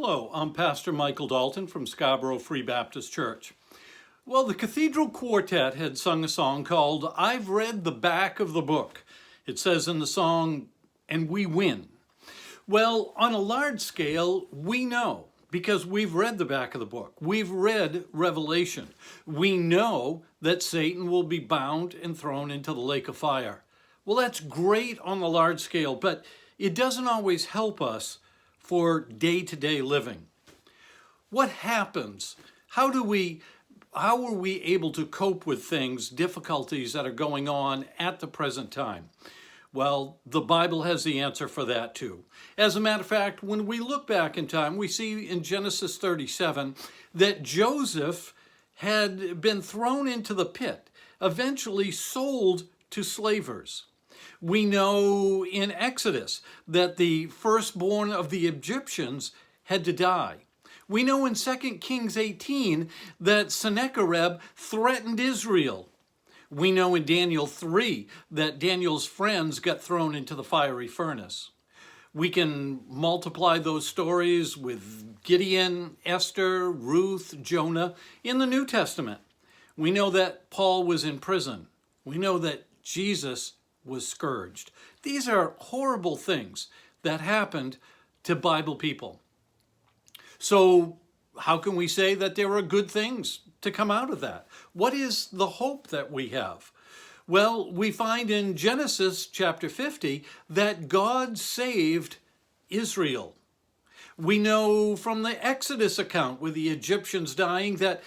Hello, I'm Pastor Michael Dalton from Scarborough Free Baptist Church. Well, the Cathedral Quartet had sung a song called I've Read the Back of the Book. It says in the song, and we win. Well, on a large scale, we know because we've read the back of the book. We've read Revelation. We know that Satan will be bound and thrown into the lake of fire. Well, that's great on the large scale, but it doesn't always help us for day-to-day living. What happens? How are we able to cope with things, difficulties that are going on at the present time? Well, the Bible has the answer for that too. As a matter of fact, when we look back in time, we see in Genesis 37 that Joseph had been thrown into the pit, eventually sold to slavers. We know in Exodus that the firstborn of the Egyptians had to die. We know in 2 Kings 18 that Sennacherib threatened Israel. We know in Daniel 3 that Daniel's friends got thrown into the fiery furnace. We can multiply those stories with Gideon, Esther, Ruth, Jonah in the New Testament. We know that Paul was in prison. We know that Jesus was scourged. These are horrible things that happened to Bible people. So how can we say that there are good things to come out of that? What is the hope that we have? Well, we find in Genesis chapter 50 that God saved Israel. We know from the Exodus account with the Egyptians dying that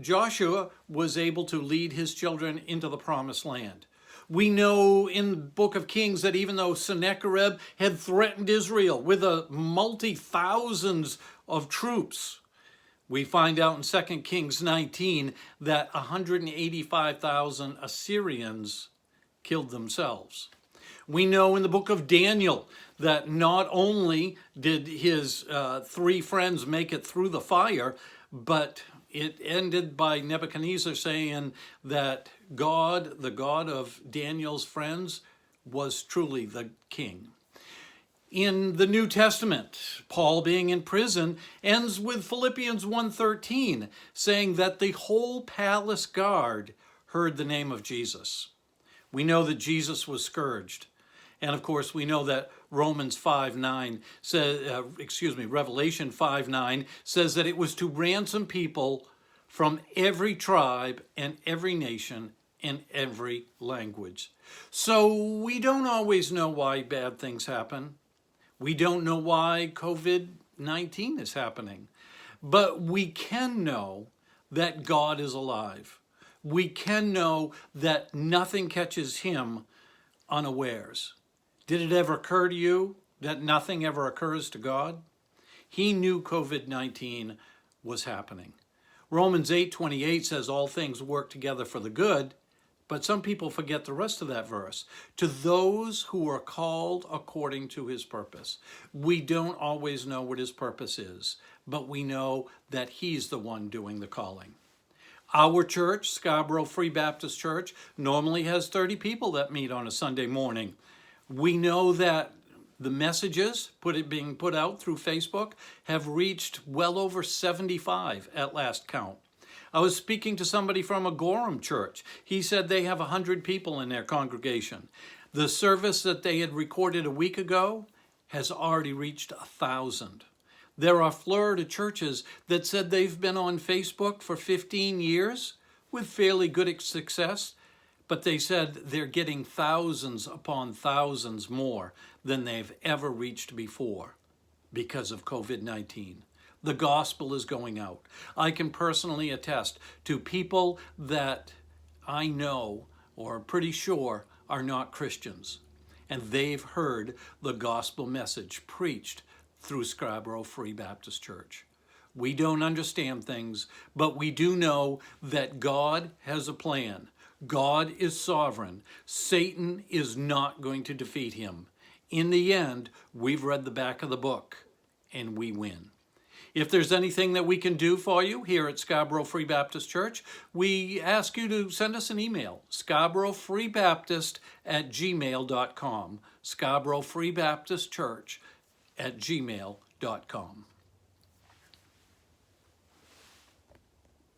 Joshua was able to lead his children into the promised land. We know in the book of Kings that even though Sennacherib had threatened Israel with a multi-thousands of troops, we find out in 2 Kings 19 that 185,000 Assyrians killed themselves. We know in the book of Daniel that not only did his three friends make it through the fire, but it ended by Nebuchadnezzar saying that God, the God of Daniel's friends, was truly the king. In the New Testament, Paul being in prison ends with Philippians 1:13, saying that the whole palace guard heard the name of Jesus. We know that Jesus was scourged. And of course, we know that Revelation 5:9 says that it was to ransom people from every tribe and every nation and every language. So we don't always know why bad things happen. We don't know why COVID-19 is happening. But we can know that God is alive. We can know that nothing catches him unawares. Did it ever occur to you that nothing ever occurs to God? He knew COVID-19 was happening. Romans 8:28 says all things work together for the good, but some people forget the rest of that verse. To those who are called according to his purpose. We don't always know what his purpose is, but we know that he's the one doing the calling. Our church, Scarborough Free Baptist Church, normally has 30 people that meet on a Sunday morning. We know that the messages being put out through Facebook have reached well over 75 at last count. I was speaking to somebody from a Gorham church. He said they have 100 people in their congregation. The service that they had recorded a week ago has already reached 1,000. There are Florida churches that said they've been on Facebook for 15 years with fairly good success, but they said they're getting thousands upon thousands more than they've ever reached before because of COVID-19. The gospel is going out. I can personally attest to people that I know or am pretty sure are not Christians, and they've heard the gospel message preached through Scarborough Free Baptist Church. We don't understand things, but we do know that God has a plan. God is sovereign. Satan is not going to defeat him. In the end, we've read the back of the book, and we win. If there's anything that we can do for you here at Scarborough Free Baptist Church, we ask you to send us an email, scarboroughfreebaptist@gmail.com, scarboroughfreebaptistchurch@gmail.com.